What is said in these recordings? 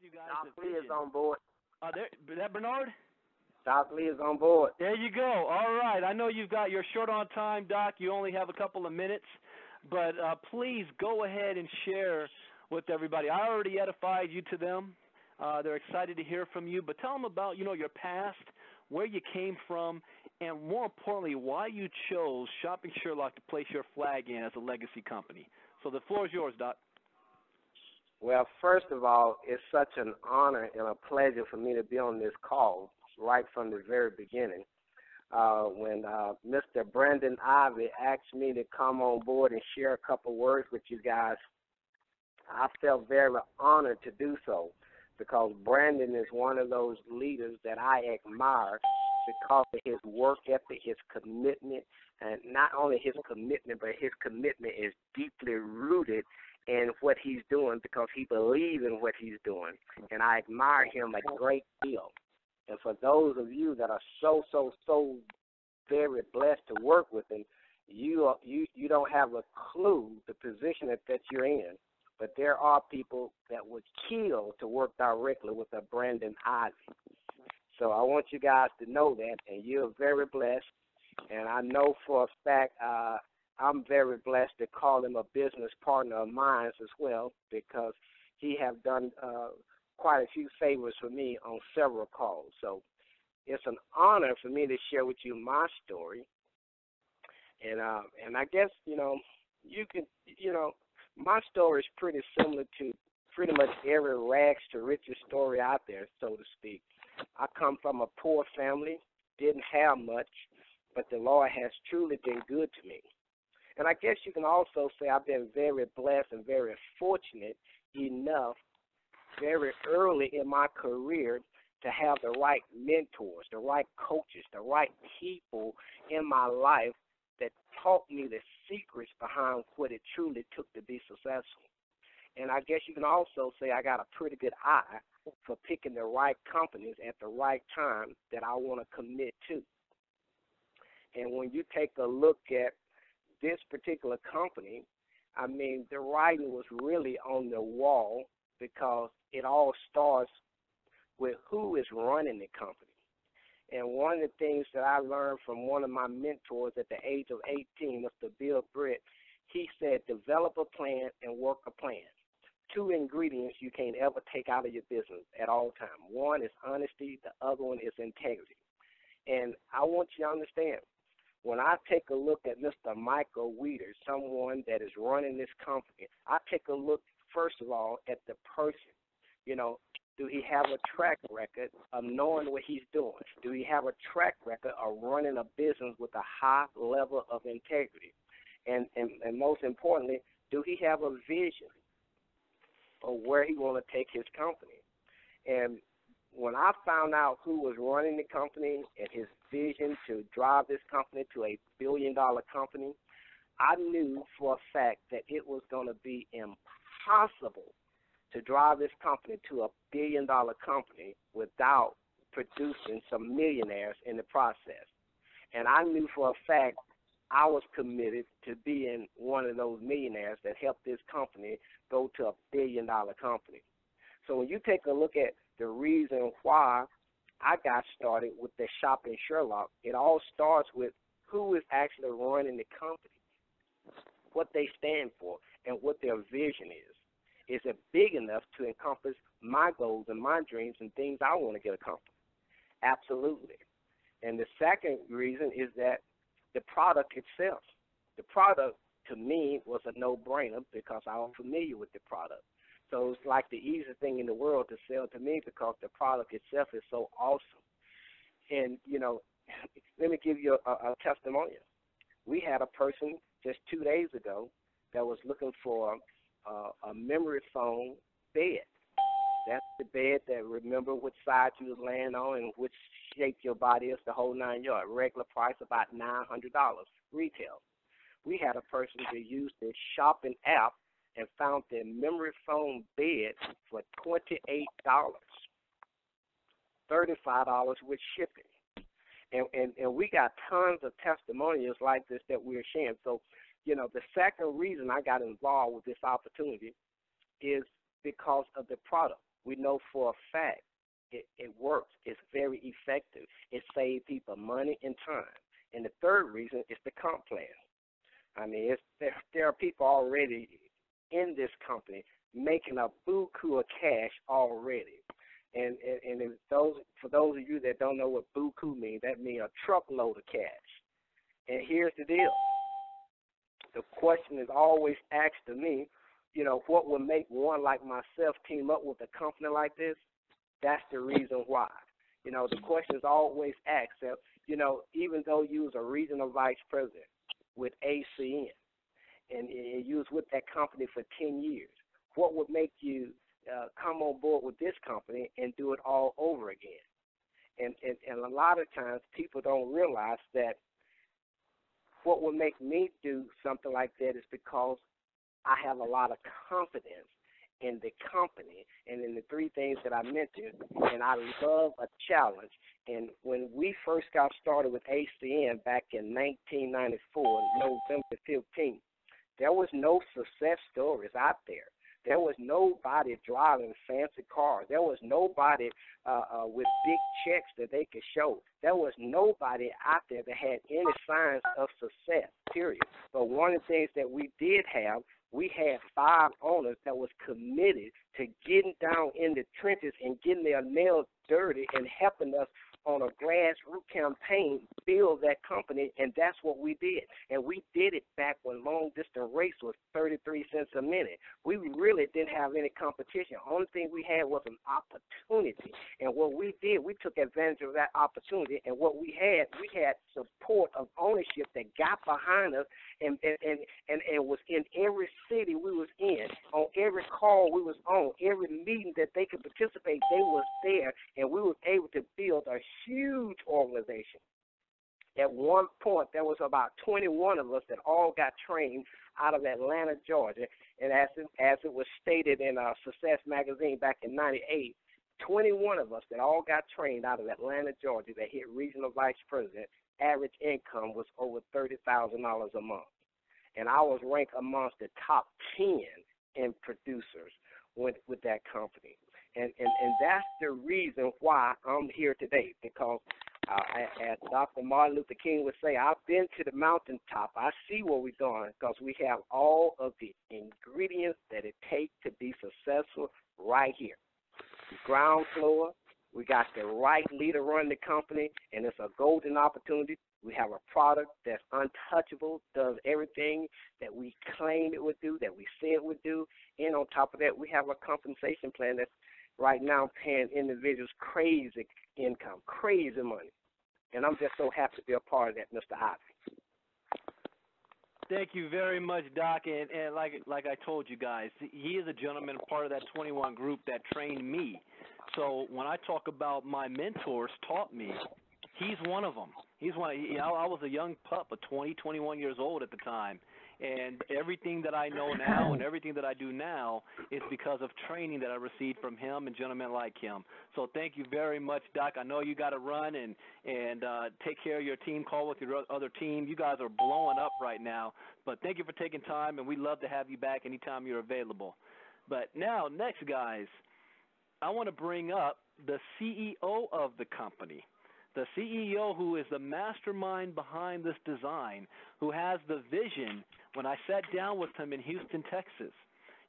you guys Doc the Lee is vision. on board. Is that Bernard? Doc Lee is on board. There you go. All right. I know you're short on time, Doc. You only have a couple of minutes, but please go ahead and share with everybody. I already edified you to them. They're excited to hear from you, but tell them about, your past, where you came from, and more importantly, why you chose Shopping Sherlock to place your flag in as a legacy company. So the floor is yours, Doc. Well, first of all, it's such an honor and a pleasure for me to be on this call right from the very beginning. When Mr. Brandon Ivey asked me to come on board and share a couple words with you guys, I felt very honored to do so because Brandon is one of those leaders that I admire because of his work ethic, his commitment, and not only his commitment, but his commitment is deeply rooted in what he's doing because he believes in what he's doing, and I admire him a great deal. And for those of you that are so very blessed to work with him, you don't have a clue the position that you're in. But there are people that would kill to work directly with a Brandon Ivey. So I want you guys to know that, and you're very blessed. And I know for a fact I'm very blessed to call him a business partner of mine as well because he have done quite a few favors for me on several calls. So it's an honor for me to share with you my story. And I guess, you can, my story is pretty similar to pretty much every rags to riches story out there, so to speak. I come from a poor family, didn't have much, but the Lord has truly been good to me. And I guess you can also say I've been very blessed and very fortunate enough very early in my career to have the right mentors, the right coaches, the right people in my life that taught me the secrets behind what it truly took to be successful. And I guess you can also say I got a pretty good eye for picking the right companies at the right time that I want to commit to. And when you take a look at this particular company, I mean, the writing was really on the wall because it all starts with who is running the company. And one of the things that I learned from one of my mentors at the age of 18, Mr. Bill Britt, he said, develop a plan and work a plan. Two ingredients you can't ever take out of your business at all times. One is honesty. The other one is integrity. And I want you to understand, when I take a look at Mr. Michael Wiedder, someone that is running this company, I take a look, first of all, at the person. Do he have a track record of knowing what he's doing? Do he have a track record of running a business with a high level of integrity? And most importantly, do he have a vision of where he want to take his company? And when I found out who was running the company and his vision to drive this company to a billion-dollar company, I knew for a fact that it was going to be impossible to drive this company to a billion-dollar company without producing some millionaires in the process. And I knew for a fact I was committed to being one of those millionaires that helped this company go to a billion-dollar company. So when you take a look at the reason why I got started with the Shopping Sherlock, it all starts with who is actually running the company, what they stand for, and what their vision is. Is it big enough to encompass my goals and my dreams and things I want to get accomplished? Absolutely. And the second reason is that the product itself. The product, to me, was a no-brainer because I was familiar with the product. So it's like the easiest thing in the world to sell to me because the product itself is so awesome. And, let me give you a testimonial. We had a person just 2 days ago that was looking for a memory foam bed. That's the bed that remember which side you was laying on and which shape your body is, the whole 9 yards. Regular price about $900 retail. We had a person that used the shopping app and found the memory foam bed for $28, $35 with shipping. And we got tons of testimonials like this that we're sharing. So, the second reason I got involved with this opportunity is because of the product. We know for a fact it works. It's very effective. It saves people money and time. And the third reason is the comp plan. I mean, there are people already in this company making a buku of cash already. And if for those of you that don't know what buku means, that means a truckload of cash. And here's the deal. The question is always asked to me, what would make one like myself team up with a company like this? That's the reason why. The question is always asked that, even though you was a regional vice president with ACN and you was with that company for 10 years, what would make you come on board with this company and do it all over again? And a lot of times people don't realize that what would make me do something like that is because I have a lot of confidence in the company and in the three things that I mentioned, and I love a challenge. And when we first got started with ACN back in 1994, November 15th, there was no success stories out there. There was nobody driving fancy cars. There was nobody with big checks that they could show. There was nobody out there that had any signs of success, period. But one of the things that we did have, we had 5 owners that was committed to getting down in the trenches and getting their nails dirty and helping us on a grassroots campaign build that company, and that's what we did. And we did it back when long-distance race was 33 cents a minute. We really didn't have any competition. The only thing we had was an opportunity. And what we did, we took advantage of that opportunity, and what we had support of ownership that got behind us and was in every city we was in, on every call we was on, every meeting that they could participate, they was there, and we was able to build a huge organization. At one point, there was about 21 of us that all got trained out of Atlanta, Georgia, and as it was stated in Success Magazine back in 98, 21 of us that all got trained out of Atlanta, Georgia, that hit regional vice president, average income was over $30,000 a month. And I was ranked amongst the top 10 in producers with that company. And that's the reason why I'm here today, because as Dr. Martin Luther King would say, I've been to the mountaintop. I see where we're going because we have all of the ingredients that it takes to be successful right here. The ground floor, we got the right leader running the company, and it's a golden opportunity. We have a product that's untouchable, does everything that we claim it would do, that we say it would do. And on top of that, we have a compensation plan that's right now paying individuals crazy income, crazy money. And I'm just so happy to be a part of that, Mr. Ivey. Thank you very much, Doc. And like I told you guys, he is a gentleman, part of that 21 group that trained me. So when I talk about my mentors taught me, he's one of them. He's one. I was a young pup, 21 years old at the time. And everything that I know now and everything that I do now is because of training that I received from him and gentlemen like him. So thank you very much, Doc. I know you got to run and take care of your team call with your other team. You guys are blowing up right now. But thank you for taking time, and we'd love to have you back anytime you're available. But now, next, guys, I want to bring up the CEO of the company. The CEO who is the mastermind behind this design, who has the vision. When I sat down with him in Houston, Texas,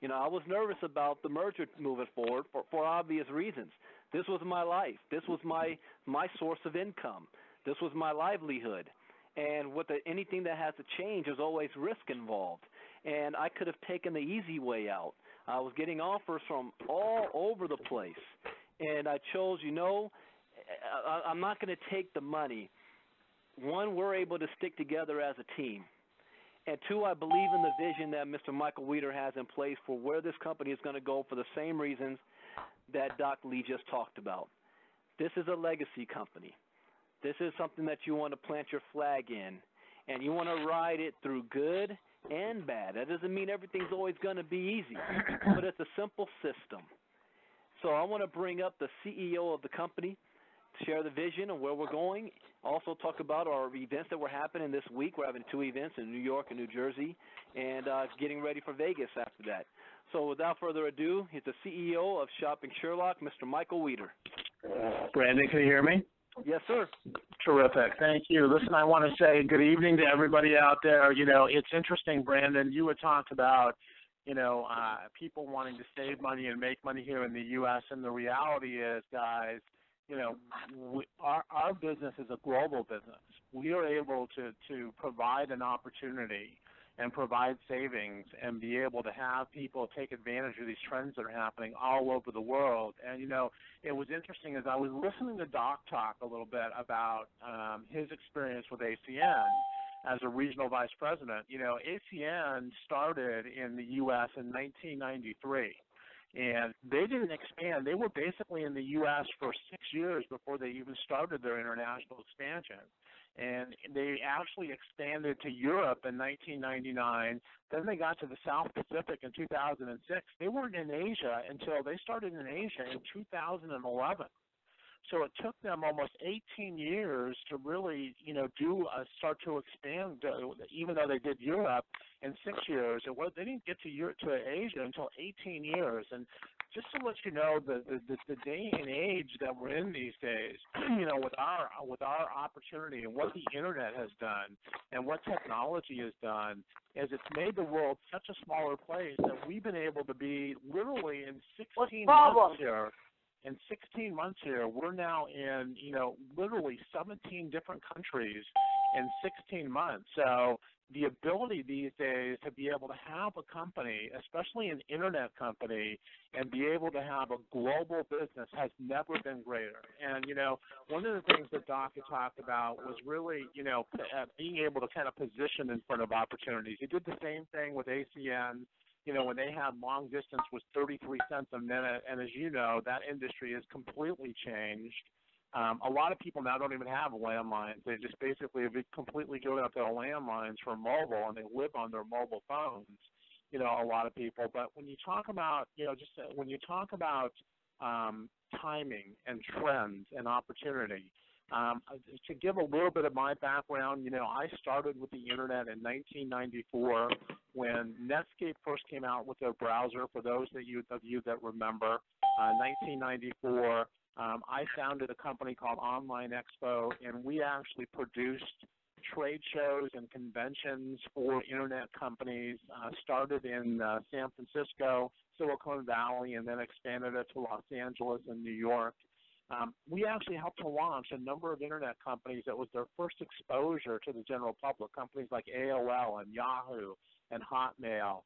I was nervous about the merger moving forward for obvious reasons. This was my life. This was my source of income. This was my livelihood. And with anything that has to change, there's always risk involved. And I could have taken the easy way out. I was getting offers from all over the place. And I chose, I'm not going to take the money. One, we're able to stick together as a team. And two, I believe in the vision that Mr. Michael Wiedder has in place for where this company is going to go for the same reasons that Doc Lee just talked about. This is a legacy company. This is something that you want to plant your flag in, and you want to ride it through good and bad. That doesn't mean everything's always going to be easy, but it's a simple system. So I want to bring up the CEO of the company, share the vision of where we're going, also talk about our events that were happening this week. We're having 2 events in New York and New Jersey, and getting ready for Vegas after that. So without further ado, he's the CEO of Shopping Sherlock, Mr. Michael Wiedder. Brandon, can you hear me? Yes, sir. Terrific. Thank you. Listen, I want to say good evening to everybody out there. You know, it's interesting, Brandon, you had talked about, people wanting to save money and make money here in the U.S., and the reality is, guys, our business is a global business. We are able to provide an opportunity and provide savings and be able to have people take advantage of these trends that are happening all over the world. And, it was interesting as I was listening to Doc talk a little bit about his experience with ACN as a regional vice president. ACN started in the U.S. in 1993. And they didn't expand. They were basically in the U.S. for 6 years before they even started their international expansion. And they actually expanded to Europe in 1999. Then they got to the South Pacific in 2006. They weren't in Asia until they started in Asia in 2011. So it took them almost 18 years to really, start to expand. Even though they did Europe in 6 years, they didn't get to Asia until 18 years. And just to let you know, the day and age that we're in these days, with our opportunity and what the internet has done and what technology has done, is it's made the world such a smaller place that we've been able to be literally in 16 months here. In 16 months here, we're now in, literally 17 different countries in 16 months. So the ability these days to be able to have a company, especially an internet company, and be able to have a global business has never been greater. And, one of the things that Doc had talked about was really, being able to kind of position in front of opportunities. He did the same thing with ACN. When they had long distance was 33 cents a minute, and as you know, that industry has completely changed. A lot of people now don't even have landlines. They just basically have completely given up their landlines for mobile, and they live on their mobile phones, a lot of people. But when you talk about, timing and trends and opportunity, to give a little bit of my background, I started with the internet in 1994 when Netscape first came out with their browser. For those of you that remember, 1994, I founded a company called Online Expo, and we actually produced trade shows and conventions for internet companies. Started in San Francisco, Silicon Valley, and then expanded it to Los Angeles and New York. We actually helped to launch a number of internet companies that was their first exposure to the general public. Companies like AOL and Yahoo and Hotmail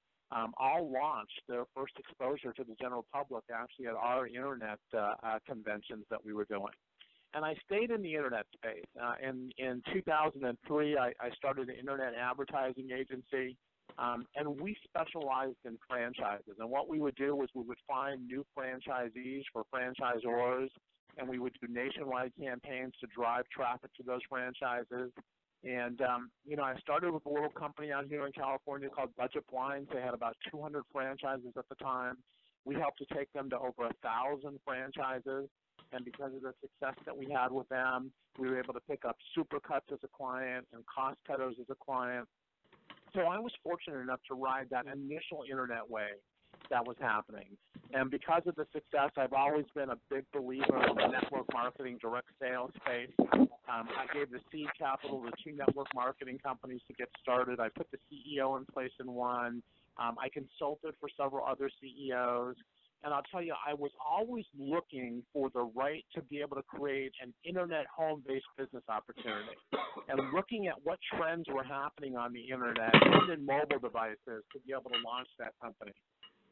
all launched their first exposure to the general public actually at our internet conventions that we were doing. And I stayed in the internet space. In 2003, I started an internet advertising agency, and we specialized in franchises. And what we would do was we would find new franchisees for franchisors, and we would do nationwide campaigns to drive traffic to those franchises. And, I started with a little company out here in California called Budget Blinds. They had about 200 franchises at the time. We helped to take them to over 1,000 franchises. And because of the success that we had with them, we were able to pick up Supercuts as a client and Cost Cutters as a client. So I was fortunate enough to ride that initial internet wave that was happening. And because of the success, I've always been a big believer in the network marketing direct sales space. I gave the seed capital to 2 network marketing companies to get started. I put the CEO in place in one. I consulted for several other CEOs. And I'll tell you, I was always looking for the right to be able to create an internet home-based business opportunity and looking at what trends were happening on the internet and in mobile devices to be able to launch that company.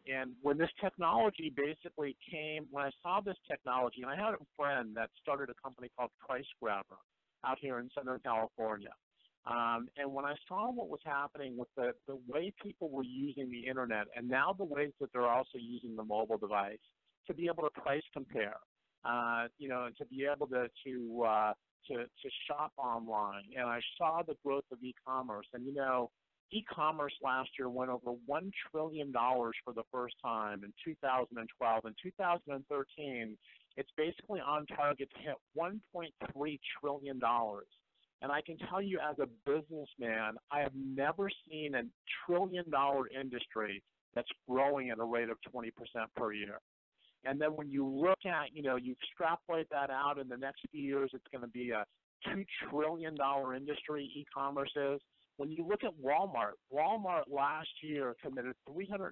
And when this technology basically came, when I saw this technology, and I had a friend that started a company called Price Grabber out here in Southern California. And when I saw what was happening with the way people were using the internet and now the ways that they're also using the mobile device to be able to price compare, and to be able to shop online. And I saw the growth of e-commerce. And, e-commerce last year went over $1 trillion for the first time in 2012. In 2013, it's basically on target to hit $1.3 trillion. And I can tell you as a businessman, I have never seen a $1 trillion industry that's growing at a rate of 20% per year. And then when you look at, you extrapolate that out in the next few years, it's going to be a $2 trillion industry, e-commerce is. When you look at Walmart last year committed $350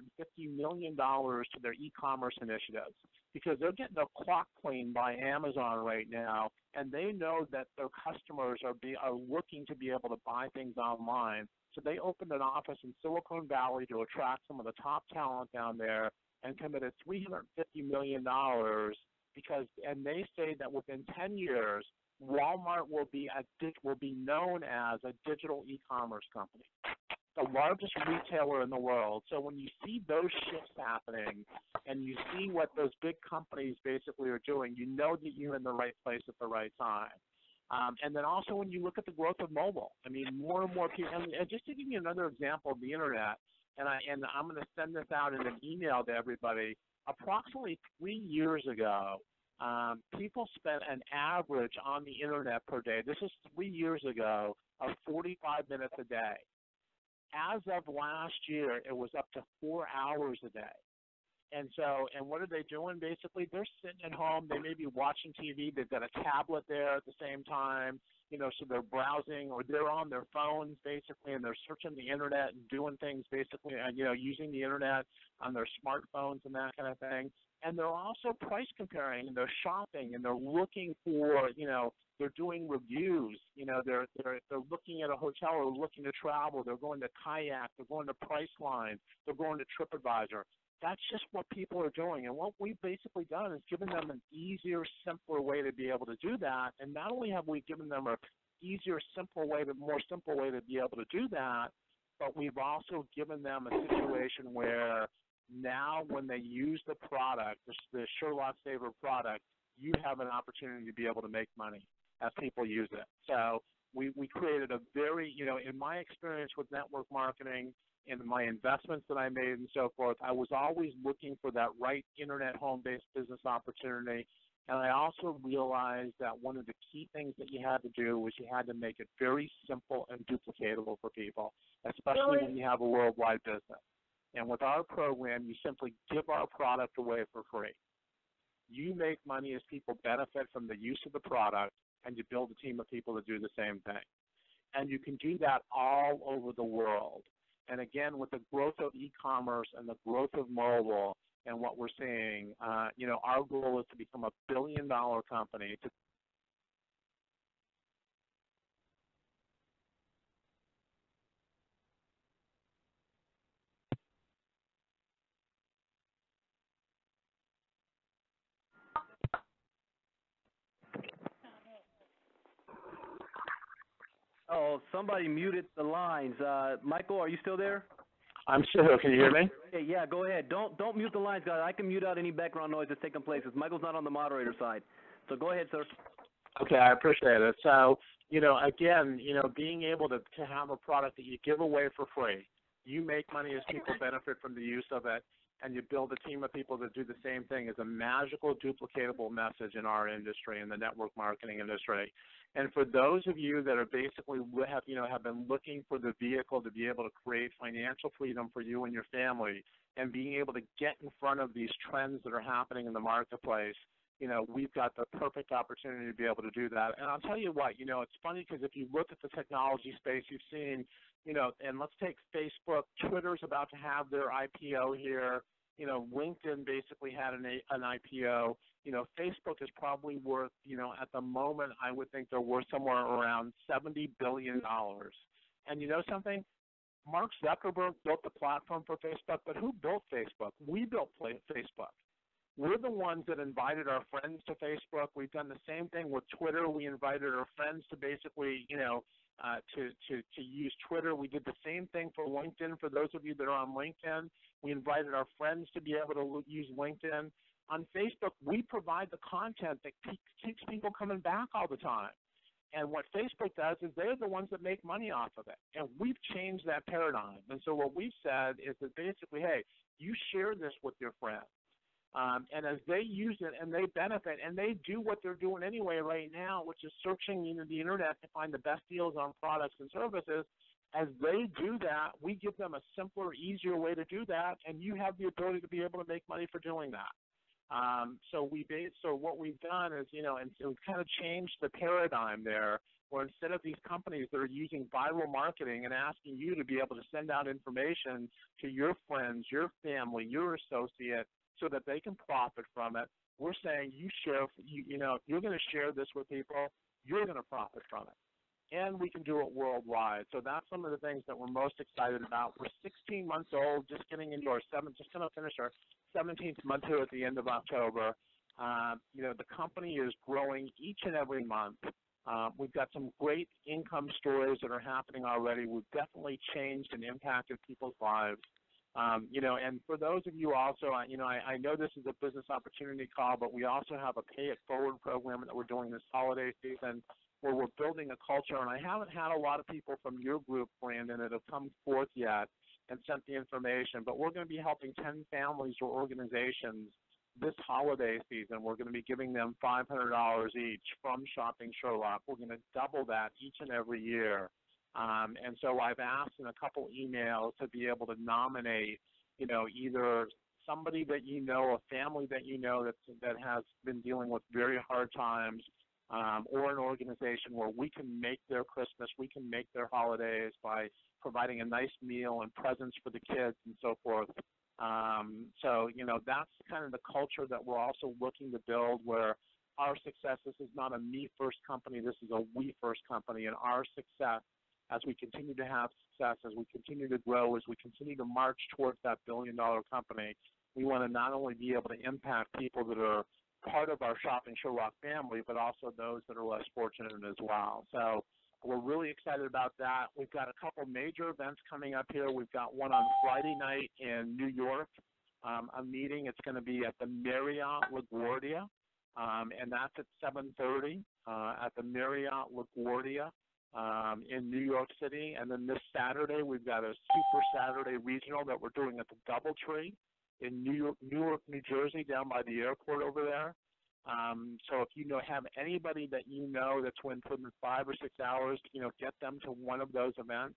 million to their e-commerce initiatives because they're getting their clock cleaned by Amazon right now, and they know that their customers are looking to be able to buy things online. So they opened an office in Silicon Valley to attract some of the top talent down there and committed $350 million and they say that within 10 years, Walmart will be known as a digital e-commerce company, the largest retailer in the world. So when you see those shifts happening and you see what those big companies basically are doing, you know that you're in the right place at the right time. And then also when you look at the growth of mobile, I mean, more and more people, and just to give you another example of the internet, and I'm going to send this out in an email to everybody, approximately 3 years ago, people spent an average on the internet per day, this is 3 years ago, of 45 minutes a day. As of last year, it was up to 4 hours a day. And what are they doing basically? They're sitting at home, they may be watching TV, they've got a tablet there at the same time, so they're browsing or they're on their phones basically and they're searching the internet and doing things basically, using the internet on their smartphones and that kind of thing. And they're also price comparing and they're shopping and they're looking for, they're doing reviews, they're looking at a hotel or looking to travel, they're going to Kayak, they're going to Priceline, they're going to TripAdvisor. That's just what people are doing. And what we've basically done is given them an easier, simpler way to be able to do that. And not only have we given them a easier, more simple way to be able to do that, but we've also given them a situation where now when they use the product, the Sherlock Saver product, you have an opportunity to be able to make money as people use it. So we created a very, in my experience with network marketing, in my investments that I made and so forth, I was always looking for that right internet home-based business opportunity. And I also realized that one of the key things that you had to do was you had to make it very simple and duplicatable for people, especially when you have a worldwide business. And with our program, you simply give our product away for free. You make money as people benefit from the use of the product, and you build a team of people to do the same thing. And you can do that all over the world. And again, with the growth of e-commerce and the growth of mobile and what we're seeing, our goal is to become a billion-dollar company. Oh, somebody muted the lines. Michael, are you still there? I'm still here. Can you hear me? Okay, yeah, go ahead. Don't mute the lines, guys. I can mute out any background noise that's taking place. Michael's not on the moderator side. So go ahead, sir. Okay, I appreciate it. So, again, being able to have a product that you give away for free, you make money as people benefit from the use of it, and you build a team of people that do the same thing is a magical, duplicatable message in our industry, in the network marketing industry. And for those of you that are basically have been looking for the vehicle to be able to create financial freedom for you and your family and being able to get in front of these trends that are happening in the marketplace, we've got the perfect opportunity to be able to do that. And I'll tell you what, it's funny because if you look at the technology space, you've seen, and let's take Facebook, Twitter's about to have their IPO here. LinkedIn basically had an IPO. Facebook is probably worth, at the moment, I would think they're worth somewhere around $70 billion. And you know something? Mark Zuckerberg built the platform for Facebook, but who built Facebook? We built Facebook. We're the ones that invited our friends to Facebook. We've done the same thing with Twitter. We invited our friends to basically, to use Twitter. We did the same thing for LinkedIn. For those of you that are on LinkedIn, we invited our friends to be able to use LinkedIn. On Facebook, we provide the content that keeps people coming back all the time. And what Facebook does is they're the ones that make money off of it. And we've changed that paradigm. And so what we've said is that basically, hey, you share this with your friends. And as they use it and they benefit and they do what they're doing anyway right now, which is searching the internet to find the best deals on products and services, as they do that, we give them a simpler, easier way to do that, and you have the ability to be able to make money for doing that. So what we've done is, and so we've kind of changed the paradigm there, where instead of these companies that are using viral marketing and asking you to be able to send out information to your friends, your family, your associate, so that they can profit from it, we're saying if you're going to share this with people, you're going to profit from it. And we can do it worldwide. So that's some of the things that we're most excited about. We're 16 months old, just going to finish our 17th month here at the end of October. The company is growing each and every month. We've got some great income stories that are happening already. We've definitely changed and impacted people's lives. And for those of you also, I know this is a business opportunity call, but we also have a Pay It Forward program that we're doing this holiday season, where we're building a culture. And I haven't had a lot of people from your group, Brandon, that have come forth yet and sent the information, but we're going to be helping 10 families or organizations this holiday season. We're going to be giving them $500 each from Shopping Sherlock. We're going to double that each and every year. And so I've asked in a couple emails to be able to nominate, either somebody that a family that that has been dealing with very hard times, or an organization where we can make their Christmas, we can make their holidays by providing a nice meal and presents for the kids and so forth. That's kind of the culture that we're also looking to build, where our success, this is not a me-first company, this is a we-first company, and our success, as we continue to have success, as we continue to grow, as we continue to march towards that billion-dollar company, we want to not only be able to impact people that are part of our Shopping Sherlock family, but also those that are less fortunate as well. So we're really excited about that. We've got a couple major events coming up here. We've got one on Friday night in New York, a meeting. It's going to be at the Marriott LaGuardia, and that's at 7:30 at the Marriott LaGuardia in New York City. And then this Saturday, we've got a Super Saturday regional that we're doing at the DoubleTree in Newark, New Jersey, down by the airport over there. So if you have anybody that that's within 5 or 6 hours, get them to one of those events.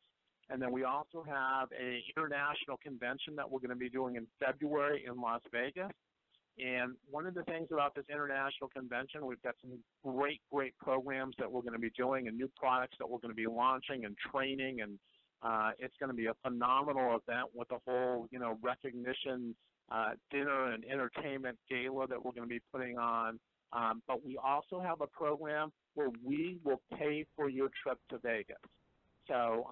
And then we also have an international convention that we're going to be doing in February in Las Vegas. And one of the things about this international convention, we've got some great programs that we're going to be doing and new products that we're going to be launching and training. And it's going to be a phenomenal event with a whole, recognition dinner and entertainment gala that we're going to be putting on. But we also have a program where we will pay for your trip to Vegas. So,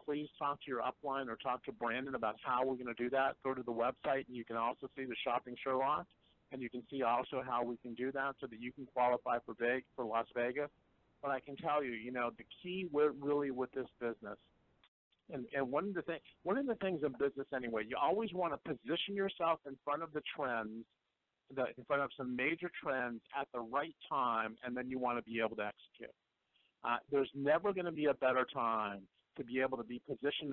please talk to your upline or talk to Brandon about how we're going to do that. Go to the website, and you can also see the Shopping Sherlock, and you can see also how we can do that so that you can qualify for Las Vegas. But I can tell you, the key really with this business, and one of the things in business anyway, you always want to position yourself in front of the trends, in front of some major trends at the right time, and then you want to be able to execute. There's never going to be a better time to be able to be positioned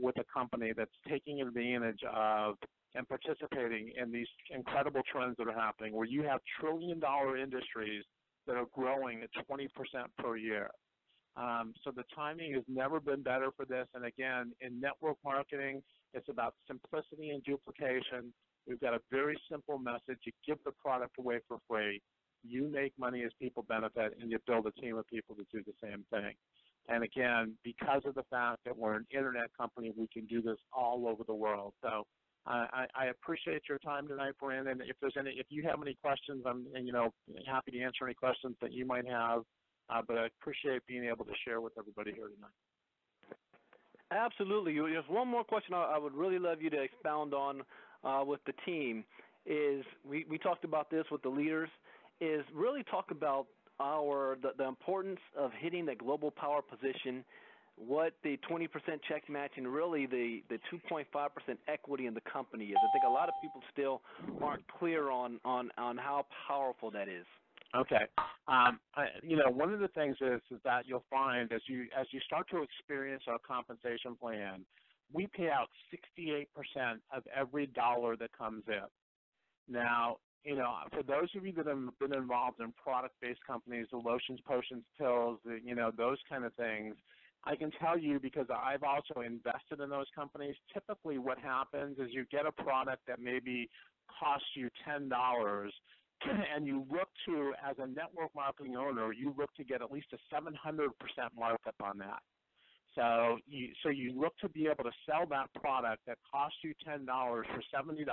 with a company that's taking advantage of and participating in these incredible trends that are happening, where you have trillion-dollar industries that are growing at 20% per year. So the timing has never been better for this. And again, in network marketing, it's about simplicity and duplication. We've got a very simple message. You give the product away for free. You make money as people benefit, and you build a team of people to do the same thing. And again, because of the fact that we're an internet company, we can do this all over the world. So I appreciate your time tonight, Brandon. If you have any questions, I'm happy to answer any questions that you might have. But I appreciate being able to share with everybody here tonight. Absolutely. There's one more question I would really love you to expound on with the team. Is we talked about this with the leaders. Is really talk about the importance of hitting the global power position, what the 20% check match, and really the 2.5% equity in the company is. I think a lot of people still aren't clear on how powerful that is. Okay. One of the things is that you'll find as you start to experience our compensation plan, we pay out 68% of every dollar that comes in. Now, for those of you that have been involved in product-based companies, the lotions, potions, pills, those kind of things, I can tell you, because I've also invested in those companies, typically what happens is you get a product that maybe costs you $10, and you look to, as a network marketing owner, you look to get at least a 700% markup on that. So you look to be able to sell that product that costs you $10 for $70,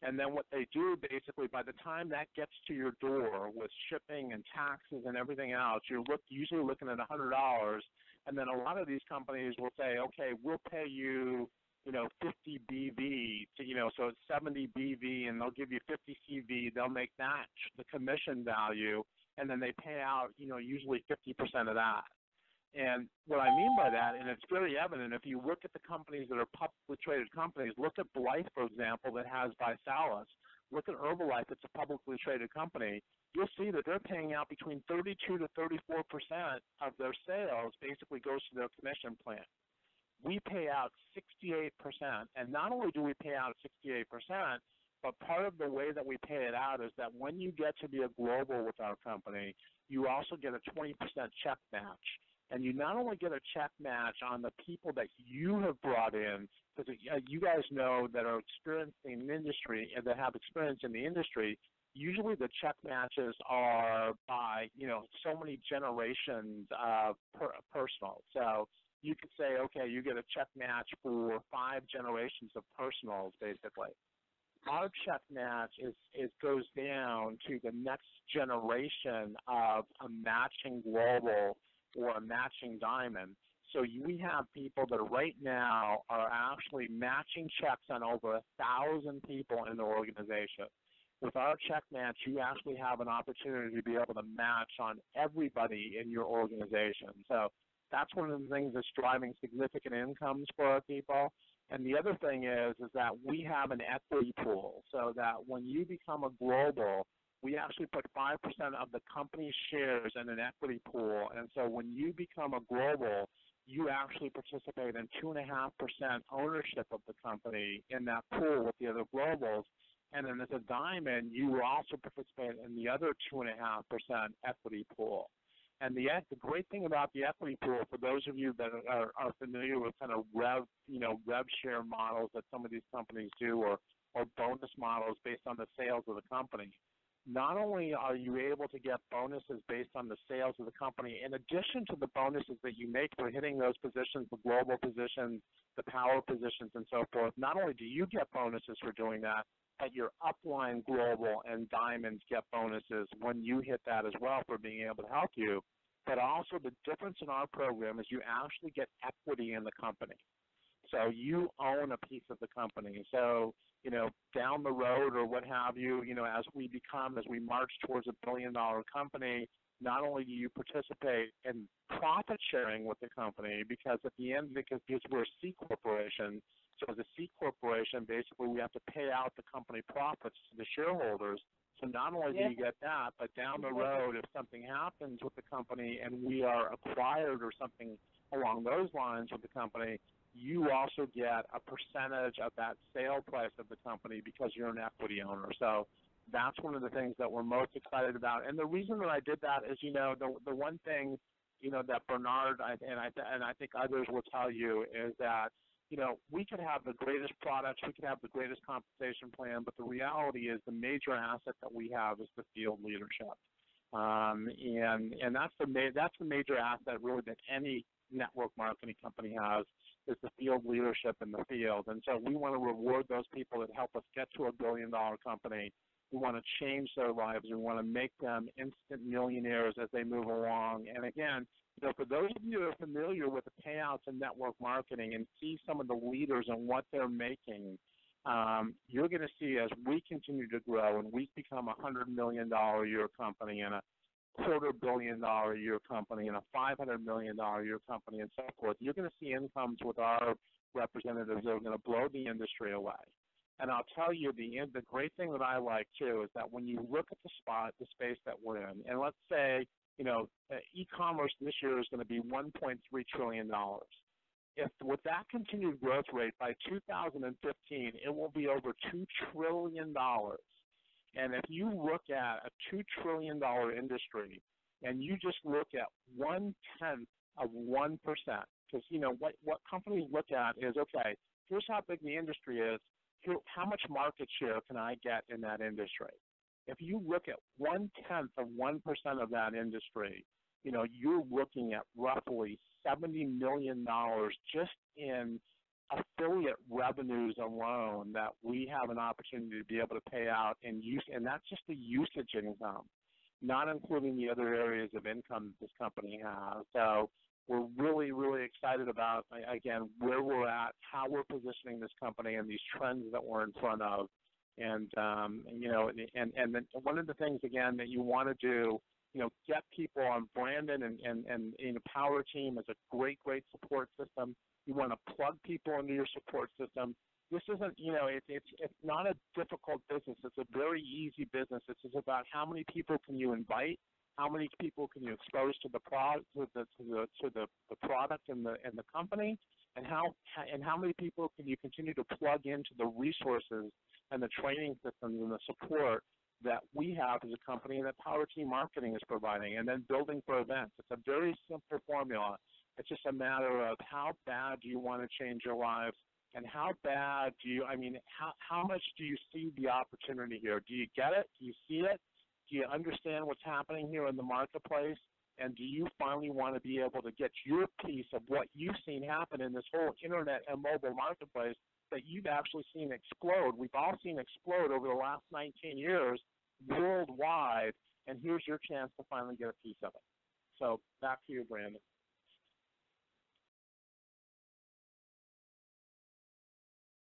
and then what they do basically, by the time that gets to your door with shipping and taxes and everything else, you're usually looking at $100, and then a lot of these companies will say, okay, we'll pay you, 50 BV, so it's 70 BV, and they'll give you 50 CV. They'll make that the commission value, and then they pay out, usually 50% of that. And what I mean by that, and it's very evident, if you look at the companies that are publicly traded companies, look at Blythe, for example, that has Visalis. Look at Herbalife, it's a publicly traded company. You'll see that they're paying out between 32 to 34% of their sales basically goes to their commission plan. We pay out 68%, and not only do we pay out 68%, but part of the way that we pay it out is that when you get to be a global with our company, you also get a 20% check match. And you not only get a check match on the people that you have brought in, because you guys know that are experienced in the industry and that have experience in the industry, usually the check matches are by, so many generations of personal. So you could say, okay, you get a check match for 5 generations of personals, basically. Our check match goes down to the next generation of a matching global or a matching diamond. So we have people that right now are actually matching checks on over 1,000 people in the organization. With our check match, you actually have an opportunity to be able to match on everybody in your organization. So that's one of the things that's driving significant incomes for our people. And the other thing is that we have an equity pool, so that when you become a global, we actually put 5% of the company's shares in an equity pool. And so when you become a global, you actually participate in 2.5% ownership of the company in that pool with the other globals. And then as a diamond, you will also participate in the other 2.5% equity pool. And the great thing about the equity pool, for those of you that are familiar with kind of rev share models that some of these companies do, or bonus models based on the sales of the company, not only are you able to get bonuses based on the sales of the company, in addition to the bonuses that you make for hitting those positions, the global positions, the power positions, and so forth, not only do you get bonuses for doing that, but your upline global and diamonds get bonuses when you hit that as well for being able to help you. But also the difference in our program is you actually get equity in the company. So you own a piece of the company. So, down the road or what have you, as we march towards $1 billion company, not only do you participate in profit sharing with the company, because at the end, because we're a C corporation, so as a C corporation, basically we have to pay out the company profits to the shareholders. So not only do you get that, but down the road, if something happens with the company and we are acquired or something along those lines with the company, you also get a percentage of that sale price of the company because you're an equity owner. So that's one of the things that we're most excited about. And the reason that I did that is, the one thing, that Bernard and I think others will tell you is that, we could have the greatest products, we could have the greatest compensation plan, but the reality is the major asset that we have is the field leadership. And that's the major asset really that any network marketing company has, is the field leadership in the field. And so we want to reward those people that help us get to $1 billion company. We want to change their lives. We want to make them instant millionaires as they move along. And again, for those of you who are familiar with the payouts in network marketing and see some of the leaders and what they're making, you're going to see as we continue to grow and we become a $100 million a year company and a $250 million a year company and a $500 million a year company and so forth, you're going to see incomes with our representatives that are going to blow the industry away. And I'll tell you, the great thing that I like, too, is that when you look at the space that we're in, and let's say, e-commerce this year is going to be $1.3 trillion. If with that continued growth rate, by 2015, it will be over $2 trillion. And if you look at a $2 trillion industry and you just look at 1/10 of 1%. Because, you know, what companies look at is, okay, here's how big the industry is. Here, how much market share can I get in that industry? If you look at 1/10 of 1% of that industry, you know, you're looking at roughly $70 million just in affiliate revenues alone that we have an opportunity to be able to pay out in use, and that's just the usage income, not including the other areas of income this company has. So we're really, really excited about, again, where we're at, how we're positioning this company, and these trends that we're in front of. And, you know, and then one of the things, again, that you want to do, you know, get people on Brandon and you know, Power Team is a great, great support system. You want to plug people into your support system. This isn't, you know, it's not a difficult business. It's a very easy business. This is about how many people can you invite, how many people can you expose to the product, to the product and the company, and how many people can you continue to plug into the resources and the training systems and the support that we have as a company and that Power Team Marketing is providing, and then building for events. It's a very simple formula. It's just a matter of how bad do you want to change your lives, and how bad do you, I mean, how much do you see the opportunity here? Do you get it? Do you see it? Do you understand what's happening here in the marketplace? And do you finally want to be able to get your piece of what you've seen happen in this whole internet and mobile marketplace that you've actually seen explode? We've all seen explode over the last 19 years worldwide, and here's your chance to finally get a piece of it. So back to you, Brandon.